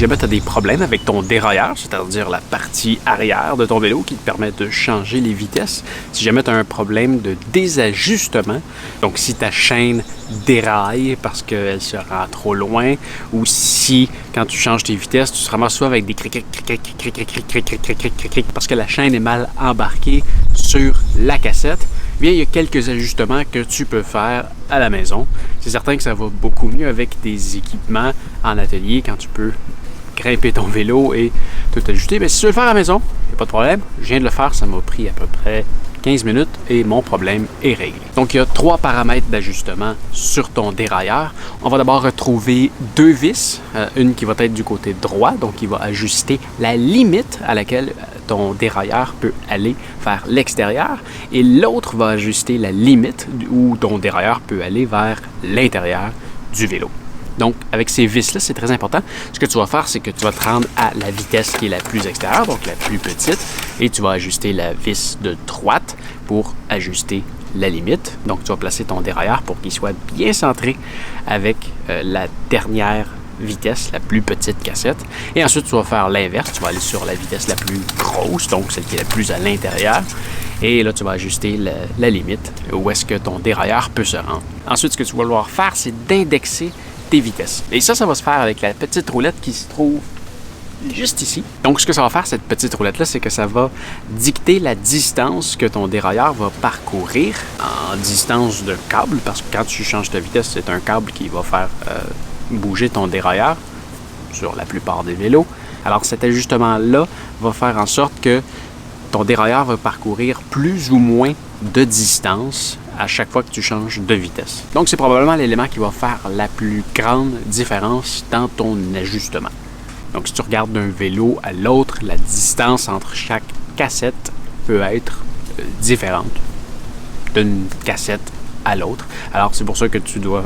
jamais tu as des problèmes avec ton dérailleur, c'est-à-dire la partie arrière de ton vélo qui te permet de changer les vitesses, si jamais tu as un problème de désajustement, donc si ta chaîne déraille parce qu'elle se rend trop loin, ou si quand tu changes tes vitesses, tu te ramasses soit avec des cric parce que la chaîne est mal embarquée sur la cassette, bien il y a quelques ajustements que tu peux faire à la maison. C'est certain que ça va beaucoup mieux avec des équipements en atelier quand tu peux grimper ton vélo et tout ajuster. Mais si tu veux le faire à la maison, il n'y a pas de problème. Je viens de le faire, ça m'a pris à peu près 15 minutes et mon problème est réglé. Donc, il y a 3 paramètres d'ajustement sur ton dérailleur. On va d'abord retrouver 2 vis, une qui va être du côté droit, donc qui va ajuster la limite à laquelle ton dérailleur peut aller vers l'extérieur, et l'autre va ajuster la limite où ton dérailleur peut aller vers l'intérieur du vélo. Donc, avec ces vis-là, c'est très important. Ce que tu vas faire, c'est que tu vas te rendre à la vitesse qui est la plus extérieure, donc la plus petite, et tu vas ajuster la vis de droite pour ajuster la limite. Donc, tu vas placer ton dérailleur pour qu'il soit bien centré avec la dernière vitesse, la plus petite cassette. Et ensuite, tu vas faire l'inverse. Tu vas aller sur la vitesse la plus grosse, donc celle qui est la plus à l'intérieur. Et là, tu vas ajuster la limite où est-ce que ton dérailleur peut se rendre. Ensuite, ce que tu vas vouloir faire, c'est d'indexer tes vitesses. Et ça va se faire avec la petite roulette qui se trouve juste ici. Donc, ce que ça va faire, cette petite roulette-là, c'est que ça va dicter la distance que ton dérailleur va parcourir en distance de câble, parce que quand tu changes ta vitesse, c'est un câble qui va faire bouger ton dérailleur sur la plupart des vélos. Alors, cet ajustement-là va faire en sorte que ton dérailleur va parcourir plus ou moins de distance à chaque fois que tu changes de vitesse. Donc, c'est probablement l'élément qui va faire la plus grande différence dans ton ajustement. Donc, si tu regardes d'un vélo à l'autre, la distance entre chaque cassette peut être différente d'une cassette à l'autre. Alors, c'est pour ça que tu dois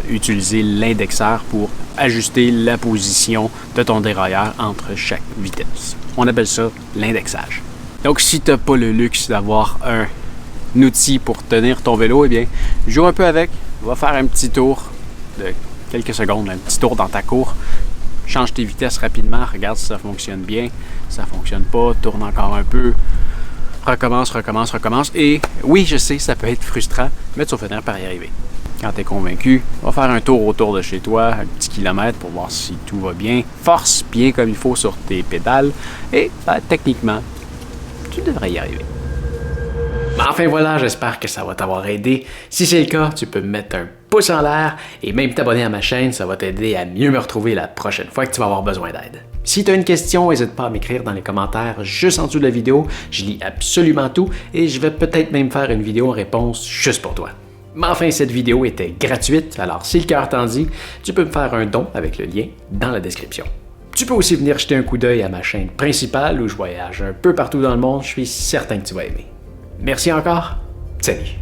utiliser l'indexeur pour ajuster la position de ton dérailleur entre chaque vitesse. On appelle ça l'indexage. Donc, si tu n'as pas le luxe d'avoir un outil pour tenir ton vélo, eh bien, joue un peu avec, va faire un petit tour de quelques secondes, un petit tour dans ta cour, change tes vitesses rapidement, regarde si ça fonctionne bien, si ça fonctionne pas, tourne encore un peu, recommence, et oui, je sais, ça peut être frustrant, mais tu vas finir par y arriver. Quand tu es convaincu, va faire un tour autour de chez toi, un petit kilomètre pour voir si tout va bien, force bien comme il faut sur tes pédales, et techniquement, tu devrais y arriver. Enfin voilà, j'espère que ça va t'avoir aidé. Si c'est le cas, tu peux me mettre un pouce en l'air et même t'abonner à ma chaîne, ça va t'aider à mieux me retrouver la prochaine fois que tu vas avoir besoin d'aide. Si tu as une question, n'hésite pas à m'écrire dans les commentaires juste en dessous de la vidéo, je lis absolument tout et je vais peut-être même faire une vidéo en réponse juste pour toi. Mais enfin, cette vidéo était gratuite, alors si le cœur t'en dit, tu peux me faire un don avec le lien dans la description. Tu peux aussi venir jeter un coup d'œil à ma chaîne principale où je voyage un peu partout dans le monde, je suis certain que tu vas aimer. Merci encore, salut!